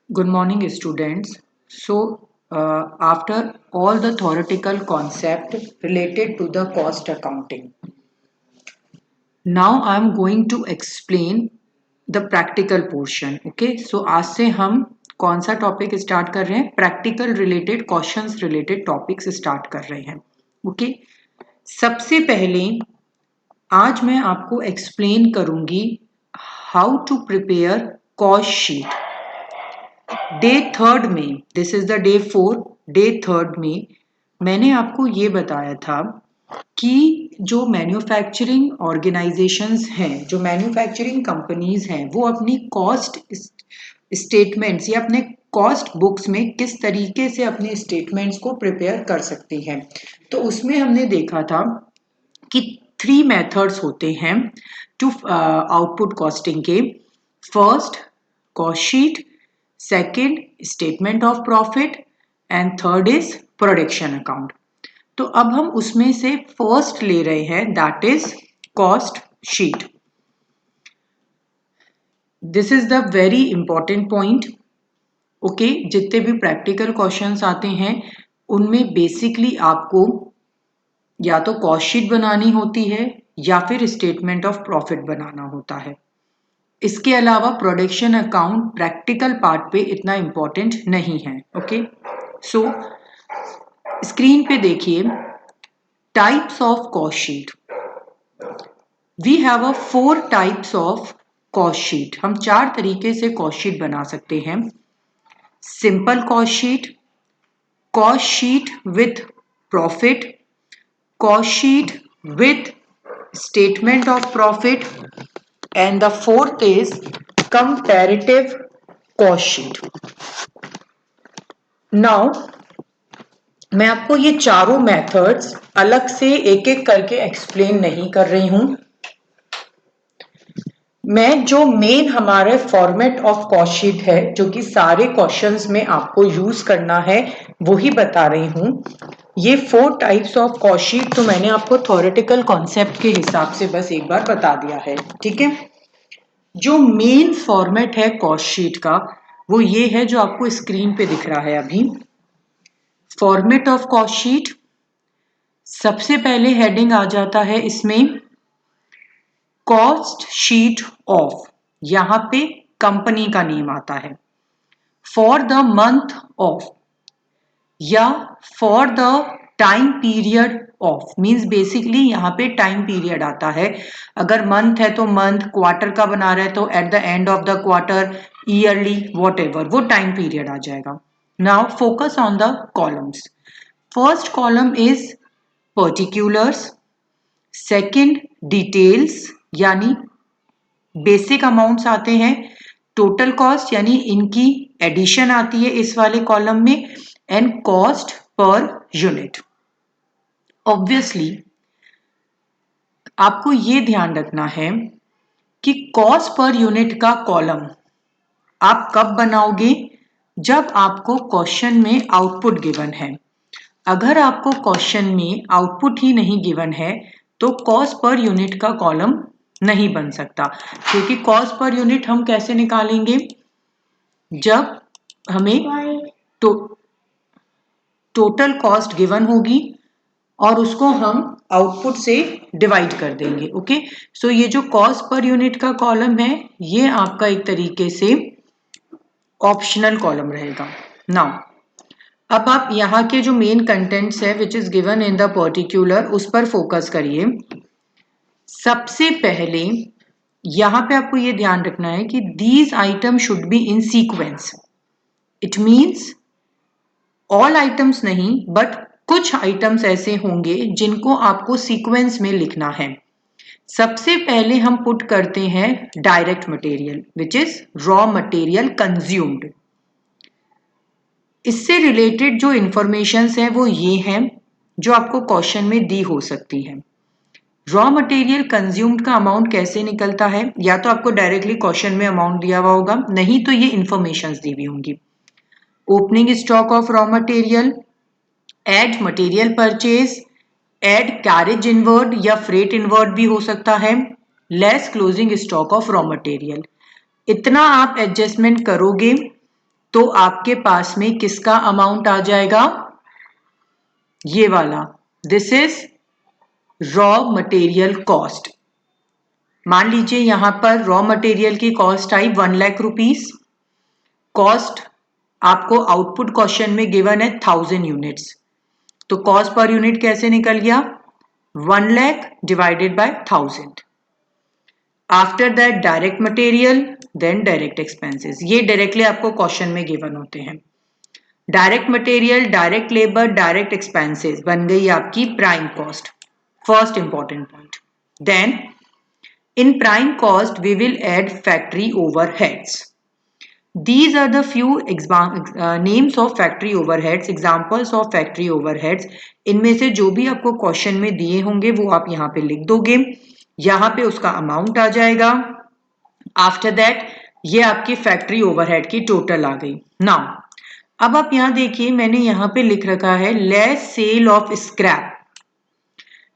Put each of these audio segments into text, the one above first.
Good morning, students. After all the theoretical concept related to the cost accounting, now I'm going to explain the practical portion. Okay, so आज से हम कौन सा topic start कर रहे हैं? Practical related questions related topics start कर रहे हैं. ओके, सबसे पहले आज मैं आपको एक्सप्लेन करूंगी how to prepare cost sheet. Day third में, this is the day 4, day third में मैंने आपको ये बताया था कि जो मैन्युफैक्चरिंग ऑर्गेनाइजेशंस हैं, जो मैन्युफैक्चरिंग कंपनीज हैं, वो अपनी कॉस्ट स्टेटमेंट्स या अपने कॉस्ट बुक्स में किस तरीके से अपने स्टेटमेंट्स को प्रिपेयर कर सकती हैं. तो उसमें हमने देखा था कि 3 मेथड्स होते हैं टू आउटपुट कॉस्टिंग के. First, cost sheet. Second, statement of profit. And third is production account. तो अब हम उसमें से फर्स्ट ले रहे हैं, that is cost sheet. This is the very important point. Okay, जितने भी प्रैक्टिकल क्वेश्चंस आते हैं उनमें बेसिकली आपको या तो कॉस्ट शीट बनानी होती है या फिर स्टेटमेंट ऑफ प्रॉफिट बनाना होता है. इसके अलावा प्रोडक्शन अकाउंट प्रैक्टिकल पार्ट पे इतना इंपॉर्टेंट नहीं है. ओके, सो स्क्रीन पे देखिए, types of cost sheet. We have a 4 types of cost sheet. हम 4 तरीके से कॉस्ट शीट बना सकते हैं. Simple cost sheet, cost sheet with profit, cost sheet with statement of profit, and the fourth is comparative cost sheet. Now मैं आपको ये चारों मेथड्स अलग से एक एक करके एक्सप्लेन नहीं कर रही हूं. मैं जो मेन हमारे फॉर्मेट ऑफ कॉस्ट शीट है, जो कि सारे क्वेश्चंस में आपको यूज करना है, वो ही बता रही हूं. ये 4 टाइप्स ऑफ कॉस्ट शीट तो मैंने आपको थ्योरेटिकल कॉन्सेप्ट के हिसाब से बस एक बार बता दिया है. ठीक है, जो मेन फॉर्मेट है कॉस्ट शीट का वो ये है जो आपको स्क्रीन पे दिख रहा है अभी. फॉर्मेट ऑफ कॉस्ट शीट, सबसे पहले हेडिंग आ जाता है इसमें कॉस्ट शीट ऑफ. यहां पे कंपनी का नेम आता है. फॉर द मंथ ऑफ या for the time period of, means basically यहाँ पे टाइम पीरियड आता है. अगर मंथ है तो मंथ, क्वार्टर का बना रहा है तो at the end of the quarter, yearly, what ever, वो टाइम पीरियड आ जाएगा. Now focus on the columns. First column is particulars. Second, details यानी बेसिक अमाउंट्स आते हैं. टोटल कॉस्ट यानी इनकी एडिशन आती है इस वाले कॉलम में. And cost per unit. Obviously आपको ये ध्यान रखना है कि कॉस्ट पर यूनिट का कॉलम आप कब बनाओगे? जब आपको क्वेश्चन में आउटपुट गिवन है. अगर आपको क्वेश्चन में आउटपुट ही नहीं गिवन है तो कॉस्ट पर यूनिट का कॉलम नहीं बन सकता. क्योंकि कॉस्ट पर यूनिट हम कैसे निकालेंगे? जब हमें टोटल कॉस्ट गिवन होगी और उसको हम आउटपुट से डिवाइड कर देंगे. ओके, सो ये जो कॉस्ट पर यूनिट का कॉलम है ये आपका एक तरीके से ऑप्शनल कॉलम रहेगा. नाउ अब आप यहाँ के जो मेन कंटेंट्स है which is given in the particular, उस पर फोकस करिए. सबसे पहले यहाँ पे आपको ये ध्यान रखना है कि these item should be in sequence. It means all items नहीं, बट कुछ आइटम्स ऐसे होंगे जिनको आपको सीक्वेंस में लिखना है. सबसे पहले हम पुट करते हैं direct material which is raw material consumed. इससे रिलेटेड जो इंफॉर्मेशन है वो ये हैं जो आपको क्वेश्चन में दी हो सकती है. रॉ मटेरियल कंज्यूम्ड का अमाउंट कैसे निकलता है? या तो आपको डायरेक्टली क्वेश्चन में अमाउंट दिया हुआ होगा, नहीं तो ये इंफॉर्मेशन दी हुई होंगी. Opening stock of raw material, add material purchase, add carriage inward या फ्रेट इनवर्ड भी हो सकता है, less closing stock of raw material. इतना आप एडजस्टमेंट करोगे तो आपके पास में किसका अमाउंट आ जाएगा, ये वाला, this is raw material cost. मान लीजिए यहां पर रॉ मटेरियल की कॉस्ट आई 1 लाख रुपीस। कॉस्ट आपको आउटपुट क्वेश्चन में गिवन है 1000 यूनिट्स, तो कॉस्ट पर यूनिट कैसे निकल गया, 1 lakh divided by 1000। After that direct material, then direct expenses, ये डायरेक्टली आपको क्वेश्चन में गिवन होते हैं। Direct material, direct labour, direct expenses बन गई आपकी prime cost, first important point. Then in prime cost we will add factory overheads. These are the few names of factory overheads, examples of factory overheads. इनमें से जो भी आपको question में दिए होंगे वो आप यहाँ पे लिख दोगे, यहाँ पे उसका अमाउंट आ जाएगा। आफ्टर दैट ये आपकी फैक्ट्री ओवरहेड की टोटल आ गई। नाउ अब आप यहाँ देखिए, मैंने यहाँ पे लिख रखा है less sale of scrap.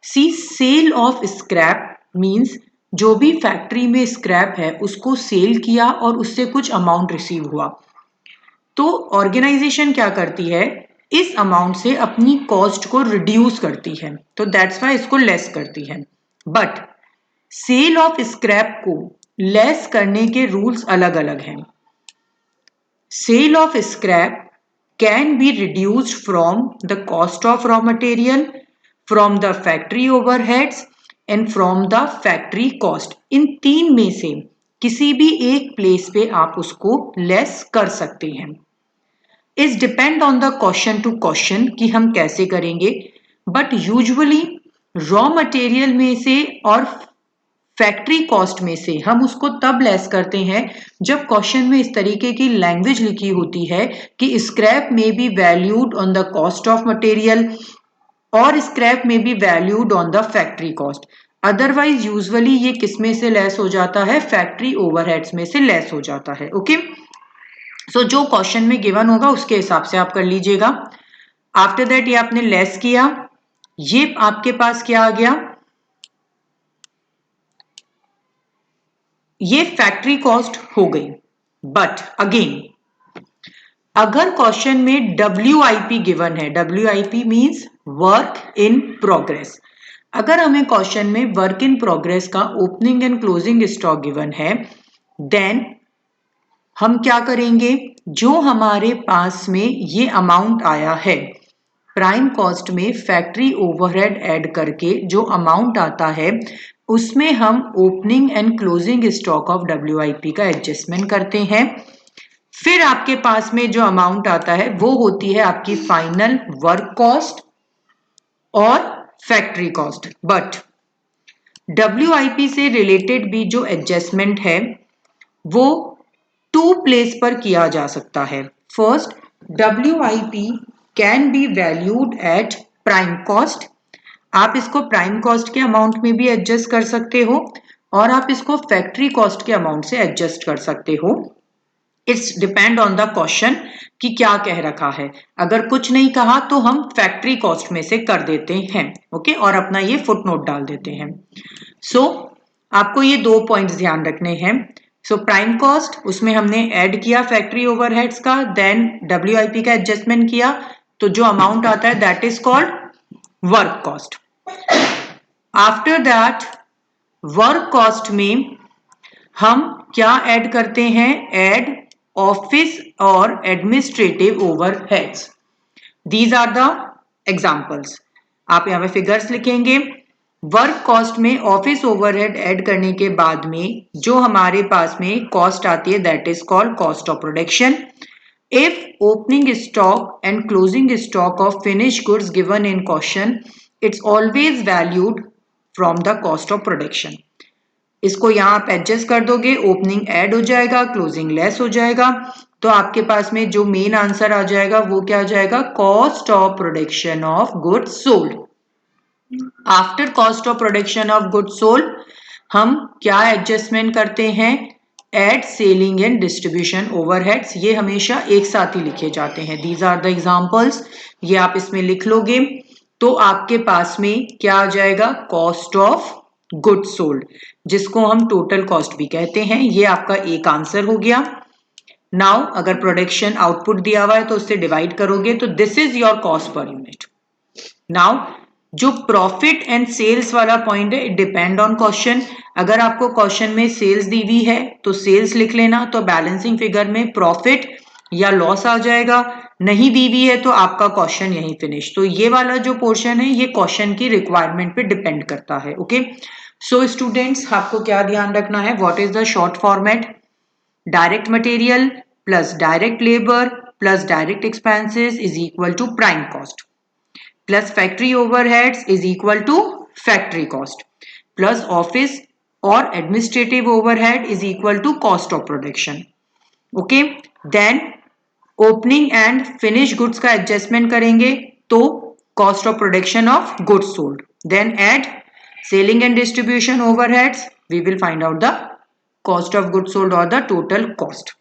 See sale of scrap means जो भी फैक्ट्री में स्क्रैप है उसको सेल किया और उससे कुछ अमाउंट रिसीव हुआ, तो ऑर्गेनाइजेशन क्या करती है, इस अमाउंट से अपनी कॉस्ट को रिड्यूस करती है, तो दैट्स वाई इसको लेस करती है। बट सेल ऑफ स्क्रैप को लेस करने के रूल्स अलग अलग हैं। Sale of scrap can be reduced from the cost of raw material, from the factory overheads and from the factory cost. इन तीन में से किसी भी एक प्लेस पे आप उसको लेस कर सकते हैं। इस depend on the question to question कि हम कैसे करेंगे, बट यूजुअली रॉ मटेरियल में से और फैक्ट्री कॉस्ट में से हम उसको तब लेस करते हैं जब क्वेश्चन में इस तरीके की लैंग्वेज लिखी होती है कि स्क्रैप में be valued on the cost of material और स्क्रैप में be valued on the factory cost. Otherwise usually ये किस में से लेस हो जाता है, फैक्ट्री ओवरहेड्स में से लेस हो जाता है। ओके, सो जो क्वेश्चन में गिवन होगा उसके हिसाब से आप कर लीजिएगा। आफ्टर दैट ये आपने लेस किया, ये आपके पास क्या आ गया, ये फैक्ट्री कॉस्ट हो गई। बट अगेन अगर क्वेश्चन में WIP गिवन है, WIP means work in progress, अगर हमें क्वेश्चन में वर्क इन प्रोग्रेस का opening and closing stock given है, देन हम क्या करेंगे, जो हमारे पास में ये अमाउंट आया है प्राइम कॉस्ट में फैक्ट्री ओवरहेड ऐड करके जो अमाउंट आता है उसमें हम opening and closing stock of WIP का एडजस्टमेंट करते हैं। फिर आपके पास में जो अमाउंट आता है वो होती है आपकी फाइनल वर्क कॉस्ट और फैक्ट्री कॉस्ट। बट WIP से रिलेटेड भी जो एडजस्टमेंट है वो 2 प्लेस पर किया जा सकता है। First, WIP can be valued at prime cost, आप इसको प्राइम कॉस्ट के अमाउंट में भी एडजस्ट कर सकते हो और आप इसको फैक्ट्री कॉस्ट के अमाउंट से एडजस्ट कर सकते हो। It's depend on the question कि क्या कह रखा है। अगर कुछ नहीं कहा तो हम फैक्ट्री कॉस्ट में से कर देते हैं, ओके, और अपना ये फुटनोट डाल देते हैं। सो आपको ये 2 पॉइंट्स ध्यान रखने हैं। सो प्राइम कॉस्ट, उसमें हमने ऐड किया फैक्ट्री ओवरहेड्स का, देन WIP का एडजस्टमेंट किया, तो जो अमाउंट आता है that is called work cost. After that work cost में हम क्या ऐड करते हैं, ऐड ऑफिस और administrative overheads. These are the examples, आप यहाँ पे फिगर्स लिखेंगे। वर्क कॉस्ट में ऑफिस ओवरहेड ऐड करने के बाद में जो हमारे पास में कॉस्ट आती है that is called cost of production. If opening stock and closing stock of finish goods given in question, it's always valued from the cost of production. इसको यहाँ आप एडजस्ट कर दोगे, ओपनिंग ऐड हो जाएगा, क्लोजिंग लेस हो जाएगा, तो आपके पास में जो मेन आंसर आ जाएगा वो क्या आ जाएगा, cost of production of goods sold. After cost of production of goods sold हम क्या एडजस्टमेंट करते हैं, add selling and distribution overheads. ये हमेशा एक साथ ही लिखे जाते हैं। दीज आर द एग्जांपल्स, ये आप इसमें लिख लोगे तो आपके पास में क्या आ जाएगा, कॉस्ट ऑफ गुड्स सोल्ड, जिसको हम टोटल कॉस्ट भी कहते हैं। ये आपका एक आंसर हो गया। नाउ अगर प्रोडक्शन आउटपुट दिया हुआ है तो उससे डिवाइड करोगे तो this is your cost per unit. Now जो प्रॉफिट एंड सेल्स वाला पॉइंट है, इट डिपेंड ऑन क्वेश्चन। अगर आपको क्वेश्चन में सेल्स दी हुई है तो सेल्स लिख लेना, तो बैलेंसिंग फिगर में प्रॉफिट या लॉस आ जाएगा। नहीं दी हुई है तो आपका क्वेश्चन यहीं फिनिश। तो ये वाला जो पोर्शन है ये क्वेश्चन की रिक्वायरमेंट पे डिपेंड करता है। ओके, सो स्टूडेंट्स आपको क्या ध्यान रखना है, what is the short format? Direct material plus direct labour plus direct expenses is equal to prime cost plus factory overheads is equal to factory cost plus office or administrative overhead is equal to cost of production. Okay, then opening and finished goods का adjustment करेंगे तो cost of production of goods sold. Then add selling and distribution overheads, we will find out the cost of goods sold or the total cost.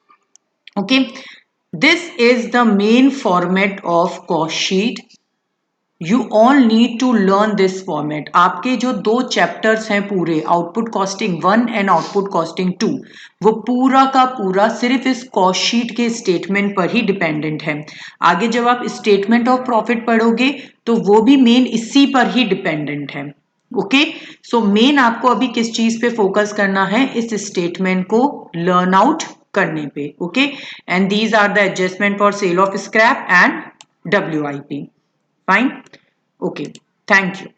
Okay, this is the main format of cost sheet. You all need to learn this format. आपके जो दो chapters हैं पूरे, output costing 1 and output costing 2, वो पूरा का पूरा सिर्फ इस कॉस्ट शीट के स्टेटमेंट पर ही डिपेंडेंट है। आगे जब आप स्टेटमेंट ऑफ प्रॉफिट पढ़ोगे तो वो भी मेन इसी पर ही डिपेंडेंट है। ओके, सो मेन आपको अभी किस चीज पे फोकस करना है, इस स्टेटमेंट को लर्न आउट करने पे। Okay, and these are the adjustment for sale of scrap and WIP. Fine? Okay. Thank you.